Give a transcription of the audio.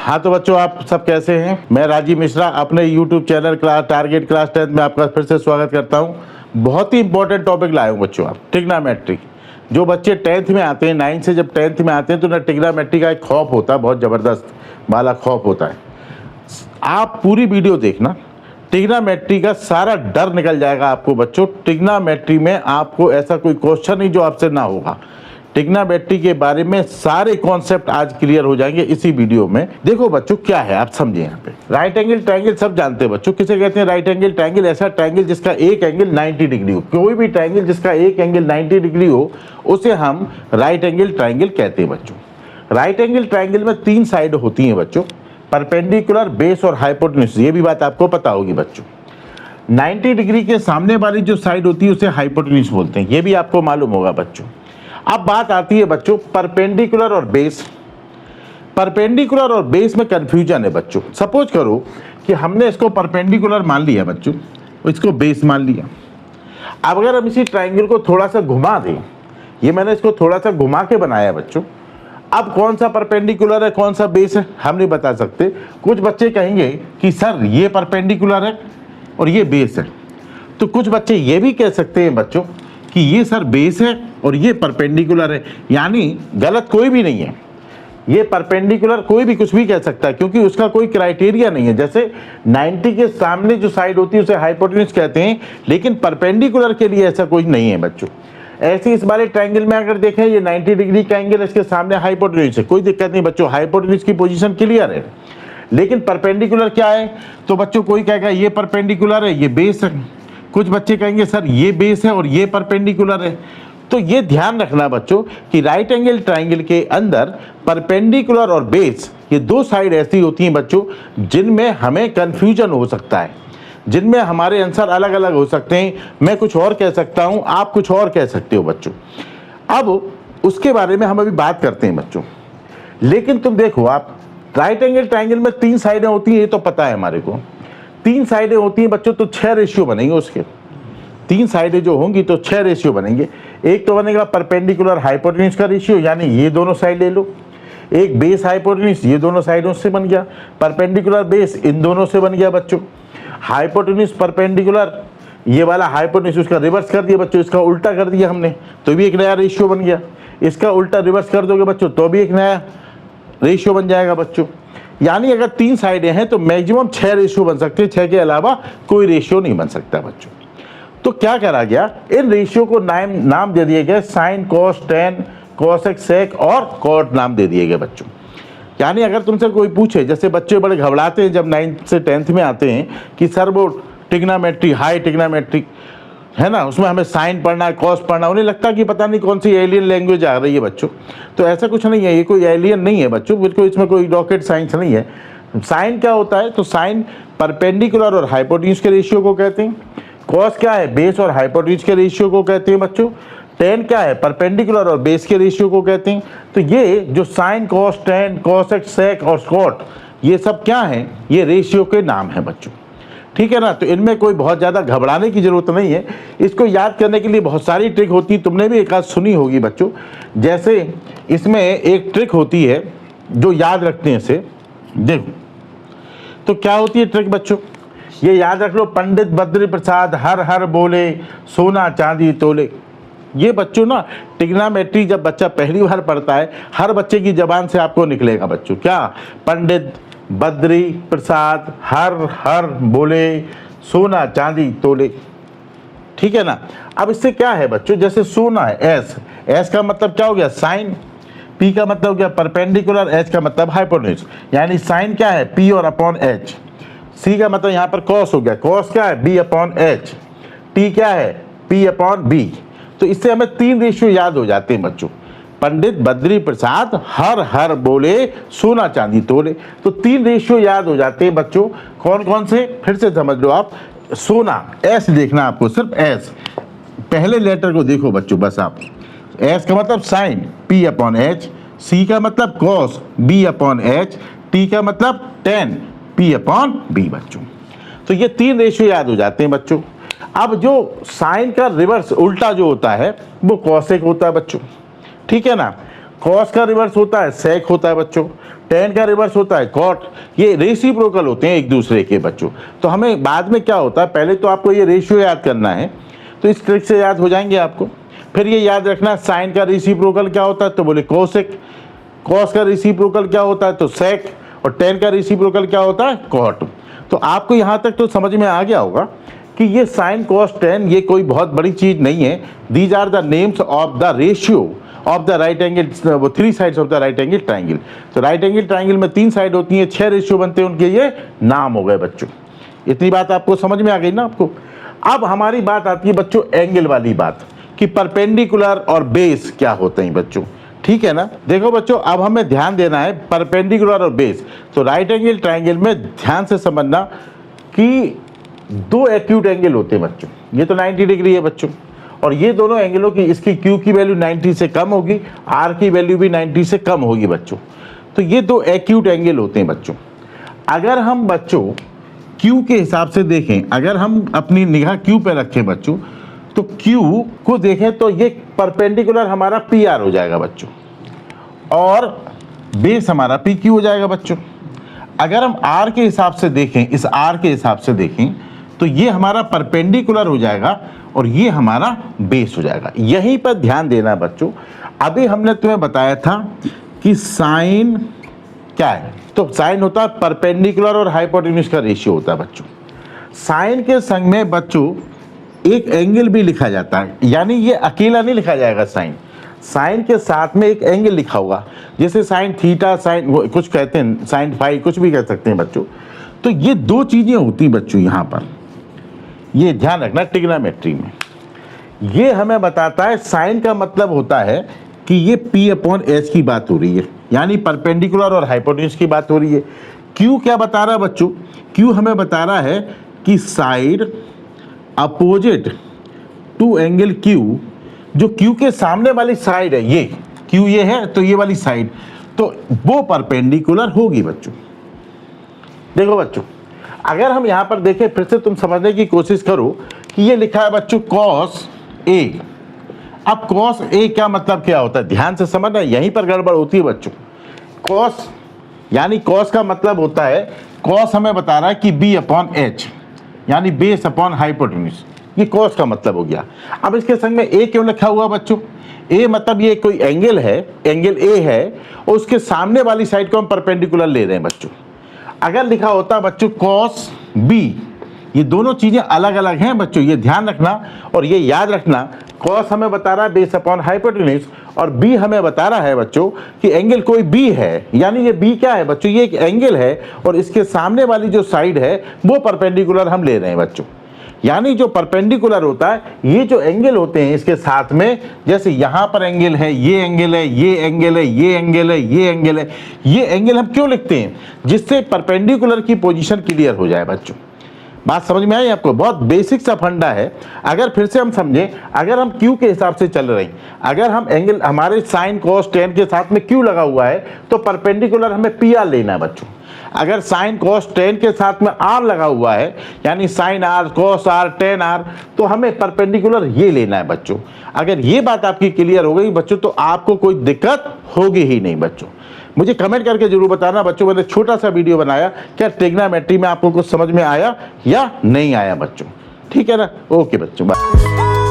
हाँ तो बच्चों, आप सब कैसे हैं? मैं राजीव मिश्रा अपने YouTube channel class target class 10 में आपका फिर से स्वागत करता हूं। बहुत ही इंपॉर्टेंट टॉपिक लाए हूं बच्चों, आप ट्रिग्नोमेट्री। जो बच्चे 10th में आते हैं, 9 से जब 10th में आते हैं तो ना ट्रिग्नोमेट्री का एक खौफ होता है, बहुत ज़बरदस्त वाला खौफ होता है। आप पूरी वीडियो देखना, ट्रिग्नोमेट्री का सारा डर निकल जाएगा आपको बच्चों। ट्रिग्नोमेट्री में आपको ऐसा कोई क्वेश्चन नहीं जो आपसे ना होगा। ट्रिग्नोमेट्री के बारे में सारे कॉन्सेप्ट आज क्लियर हो जाएंगे इसी वीडियो में। देखो बच्चों, क्या है आप समझे। यहाँ पे राइट एंगल ट्रायंगल सब जानते हैं बच्चों। किसे कहते हैं राइट एंगल ट्रायंगल? ऐसा ट्रायंगल जिसका एक एंगल 90 डिग्री हो। कोई भी ट्रायंगल जिसका एक एंगल 90 डिग्री हो उसे हम राइट एंगल ट्रायंगल कहते हैं बच्चों। राइट एंगल ट्रायंगल में 3 साइड होती हैं बच्चों, परपेंडिकुलर, बेस और हाइपोटेन्यूज। ये भी बात आपको पता होगी बच्चों। 90 डिग्री के सामने वाली जो साइड होती है उसे हाइपोटेन्यूज बोलते हैं, ये भी आपको मालूम होगा बच्चों। अब बात आती है बच्चों परपेंडिकुलर और बेस। परपेंडिकुलर और बेस में कंफ्यूजन है बच्चों। सपोज करो कि हमने इसको परपेंडिकुलर मान लिया बच्चों, इसको बेस मान लिया। अब अगर हम इसी ट्रायंगल को थोड़ा सा घुमा दें, ये मैंने इसको थोड़ा सा घुमा के बनाया बच्चों। अब कौन सा परपेंडिकुलर है कौन सा बेस है हम नहीं बता सकते। कुछ बच्चे कहेंगे कि सर ये परपेंडिकुलर है और ये बेस है। तो कुछ बच्चे ये भी कह सकते हैं बच्चों कि ये सर बेस है और ये परपेंडिकुलर है। यानी गलत कोई भी नहीं है, ये परपेंडिकुलर कोई भी कुछ भी कह सकता है, क्योंकि उसका कोई क्राइटेरिया नहीं है। जैसे 90 के सामने जो साइड होती है उसे हाइपोटेन्यूज कहते हैं, लेकिन परपेंडिकुलर के लिए ऐसा कोई नहीं है बच्चों। ऐसे इस वाले ट्रायंगल में अगर देखें, ये 90 डिग्री का एंगल, इसके सामने हाइपोटेन्यूज है, कोई दिक्कत नहीं बच्चों, हाइपोटेन्यूज की पोजीशन क्लियर है। लेकिन परपेंडिकुलर क्या है? तो बच्चों कोई कहेगा ये परपेंडिकुलर है, ये बेस है। कुछ बच्चे कहेंगे सर ये बेस है और ये परपेंडिकुलर है। तो ये ध्यान रखना बच्चों कि राइट एंगल ट्रायंगल के अंदर परपेंडिकुलर और बेस, ये 2 साइड ऐसी होती हैं बच्चों जिनमें हमें कंफ्यूजन हो सकता है, जिनमें हमारे आंसर अलग अलग हो सकते हैं। मैं कुछ और कह सकता हूं, आप कुछ और कह सकते हो बच्चों। अब उसके बारे में हम अभी बात करते हैं बच्चों। लेकिन तुम देखो, आप राइट एंगल ट्रायंगल में 3 साइडें होती हैं, ये तो पता है हमारे को। 3 साइडें होती हैं बच्चों, तो 6 रेशियो बनेंगे उसके। 3 साइडें जो होंगी तो 6 रेशियो बनेंगे। एक तो बनेगा परपेंडिकुलर हाइपोटेन्यूज का रेशियो, यानी ये दोनों साइड ले लो। एक बेस हाइपोटेन्यूज, ये दोनों साइडों से बन गया। परपेंडिकुलर बेस इन दोनों से बन गया बच्चों। हाइपोटेन्यूज परपेंडिकुलर, ये वाला हाइपोटेन्यूज उसका रिवर्स कर दिया बच्चों, इसका उल्टा कर दिया हमने, तो भी एक नया रेशियो बन गया। इसका उल्टा रिवर्स कर दोगे बच्चों तो भी एक नया रेशियो बन जाएगा बच्चों। यानी अगर 3 साइडें हैं तो मैक्सिमम 6 रेशियो बन सकते हैं, 6 के अलावा कोई रेशियो नहीं बन सकता बच्चों। तो क्या करा गया, इन रेशियो को नाम दे दिए गए साइन, कॉस, टेन, कॉसेक, सेक और कॉट नाम दे दिए गए बच्चों। यानी अगर तुमसे कोई पूछे, जैसे बच्चे बड़े घबराते हैं जब 9th से 10th में आते हैं कि सर वो ट्रिग्नोमेट्री, हाई ट्रिग्नोमेट्री है ना, उसमें हमें साइन पढ़ना है, कॉस पढ़ना, उन्हें लगता है कि पता नहीं कौन सी एलियन लैंग्वेज आ रही है बच्चों। तो ऐसा कुछ नहीं है, ये कोई एलियन नहीं है बच्चों, बिल्कुल इसमें कोई रॉकेट साइंस नहीं है। साइन क्या होता है? तो साइन परपेंडिकुलर और हाइपोटेन्यूज के रेशियो को कहते हैं। कॉस क्या है? बेस और हाइपोटेन्यूज के रेशियो को कहते हैं बच्चों। टेन क्या है? परपेंडिकुलर और बेस के रेशियो को कहते हैं। तो ये जो साइन, कॉस, टेन, कॉसेक, सेक और स्कॉट, ये सब क्या है? ये रेशियो के नाम है बच्चों, ठीक है ना। तो इनमें कोई बहुत ज़्यादा घबराने की ज़रूरत नहीं है। इसको याद करने के लिए बहुत सारी ट्रिक होती है, तुमने भी एक आध सुनी होगी बच्चों। जैसे इसमें एक ट्रिक होती है जो याद रखते हैं इसे, देखो तो क्या होती है ट्रिक बच्चों, ये याद रख लो। पंडित बद्री प्रसाद हर हर बोले, सोना चांदी तोले। ये बच्चों ना ट्रिग्नोमेट्री जब बच्चा पहली बार पढ़ता है, हर बच्चे की जबान से आपको निकलेगा बच्चों, क्या? पंडित बद्री प्रसाद हर हर बोले, सोना चांदी तोले, ठीक है ना। अब इससे क्या है बच्चों, जैसे सोना है एस, एस का मतलब क्या हो गया? साइन। पी का मतलब हो गया परपेंडिकुलर, एच का मतलब हाइपोटेन्यूज, यानी साइन क्या है? पी और अपॉन एच। सी का मतलब यहाँ पर कॉस हो गया, कॉस क्या है? B upon H. टी क्या है? P upon B. तो इससे हमें 3 रेशियो याद हो जाते हैं बच्चों। पंडित बद्री प्रसाद हर हर बोले, सोना चांदी तोले। तो 3 रेशियो याद हो जाते हैं बच्चों। कौन कौन से? फिर से समझ लो आप। सोना, एस देखना आपको, सिर्फ एस, पहले लेटर को देखो बच्चों बस आप। एस का मतलब sine, P upon H. C का मतलब cos, B upon H. T का मतलब टेन, पी अपॉन बी बच्चों। तो ये 3 रेशियो याद हो जाते हैं बच्चों। अब जो साइन का रिवर्स उल्टा जो होता है वो कॉसेक होता है बच्चों, ठीक है ना। कॉस का रिवर्स होता है सेक होता है बच्चों, टेन का रिवर्स होता है कॉट। ये रेसिप्रोकल होते हैं एक दूसरे के बच्चों। तो हमें बाद में क्या होता है, पहले तो आपको ये रेशियो याद करना है, तो इस ट्रिक से याद हो जाएंगे आपको। फिर ये याद रखना साइन का रेसिप्रोकल क्या होता है, तो बोले कोसेक। कॉस का रेसिप्रोकल क्या होता है, तो सेक। और टेन का रेसिप्रोकल क्या होता है, कॉट। तो आपको यहाँ तक तो समझ में आ गया होगा कि ये साइन कॉस टेन ये कोई बहुत बड़ी चीज़ नहीं है। These are the names of the ratio of the right angle, वो three sides of the right angle triangle. तो राइट एंगल ट्राइंगल में 3 साइड होती हैं, 6 रेशियो बनते हैं उनके, ये नाम हो गए बच्चों। इतनी बात आपको समझ में आ गई ना आपको। अब हमारी बात आती है बच्चों एंगल वाली बात, कि परपेंडिकुलर और बेस क्या होते हैं बच्चों, ठीक है ना। देखो बच्चों, अब हमें ध्यान देना है परपेंडिकुलर और बेस। तो राइट एंगल ट्राइंगल में ध्यान से समझना कि 2 एक्यूट एंगल होते हैं बच्चों। ये तो 90 डिग्री है बच्चों, और ये दोनों एंगलों की, इसकी Q की वैल्यू 90 से कम होगी, R की वैल्यू भी 90 से कम होगी बच्चों। तो ये 2 एक्यूट एंगल होते हैं बच्चों। अगर हम बच्चों Q के हिसाब से देखें, अगर हम अपनी निगाह Q पे रखें बच्चों, तो Q को देखें तो ये परपेंडिकुलर हमारा PR हो जाएगा बच्चों, और बेस हमारा PQ हो जाएगा बच्चों। अगर हम R के हिसाब से देखें, इस R के हिसाब से देखें, तो ये हमारा परपेंडिकुलर हो जाएगा और ये हमारा बेस हो जाएगा। यहीं पर ध्यान देना बच्चों। अभी हमने तुम्हें बताया था कि साइन क्या है, तो साइन होता है परपेंडिकुलर और हाइपोटेन्यूज का रेशियो होता है बच्चों। साइन के संग में बच्चों एक एंगल भी लिखा जाता है, यानी ये अकेला नहीं लिखा जाएगा साइन, साइन के साथ में एक एंगल लिखा होगा, जैसे साइन थीटा, साइन कुछ कहते हैं, साइन फाई, कुछ भी कह सकते हैं बच्चों। तो ये 2 चीजें होती बच्चों यहाँ पर, ये ध्यान रखना ट्रिग्नोमेट्री में। ये हमें बताता है, साइन का मतलब होता है कि ये P/H की बात हो रही है, यानी परपेंडिकुलर और हाइपोटेन्यूज की बात हो रही है। Q क्या बता रहा है बच्चों, Q हमें बता रहा है कि side opposite to angle Q, जो Q के सामने वाली साइड है, ये Q ये है, तो ये वाली साइड, तो वो परपेंडिकुलर होगी बच्चों। देखो बच्चों, अगर हम यहां पर देखें, फिर से तुम समझने की कोशिश करो कि ये लिखा है बच्चों cos A। अब cos A क्या मतलब क्या होता है, ध्यान से समझना, यहीं पर गड़बड़ होती है बच्चों। cos यानी cos का मतलब होता है, cos हमें बता रहा है कि B/H, यानी बेस अपॉन हाइपोटेन्यूज, ये cos का मतलब हो गया। अब इसके संग में A क्यों लिखा हुआ बच्चों, A मतलब ये कोई एंगल है, एंगल A है, और उसके सामने वाली साइड को हम परपेंडिकुलर ले रहे हैं बच्चों। अगर लिखा होता बच्चों cos B, ये दोनों चीजें अलग अलग हैं बच्चों, ये ध्यान रखना और ये याद रखना। cos हमें बता रहा है बेस अपॉन हाइपोटेन्यूज, और B हमें बता रहा है बच्चों कि एंगल कोई B है, यानी ये B क्या है बच्चों, ये एक एंगल है, और इसके सामने वाली जो साइड है वो परपेंडिकुलर हम ले रहे हैं बच्चों। यानी जो परपेंडिकुलर होता है, ये जो एंगल होते हैं इसके साथ में, जैसे यहाँ पर एंगल है, ये एंगल है, ये एंगल है, ये एंगल है, ये एंगल है, ये एंगल हम क्यों लिखते हैं, जिससे परपेंडिकुलर की पोजीशन क्लियर हो जाए बच्चों। बात समझ में आई आपको, बहुत बेसिक सा फंडा है। अगर फिर से हम समझें, अगर हम Q के हिसाब से चल रहे हैं, अगर हम एंगल हमारे साइन cos tan के साथ में Q लगा हुआ है, तो परपेंडिकुलर हमें PR लेना है बच्चों। अगर साइन cos tan के साथ में R लगा हुआ है, यानी sign R, cos R, tan R, तो हमें परपेंडिकुलर ये लेना है बच्चों। अगर ये बात आपकी क्लियर हो गई बच्चों, तो आपको कोई दिक्कत होगी ही नहीं बच्चों। मुझे कमेंट करके जरूर बताना बच्चों, मैंने छोटा सा वीडियो बनाया, क्या ट्रिग्नोमेट्री में आपको कुछ समझ में आया या नहीं आया बच्चों, ठीक है ना। ओके बच्चों, बाय।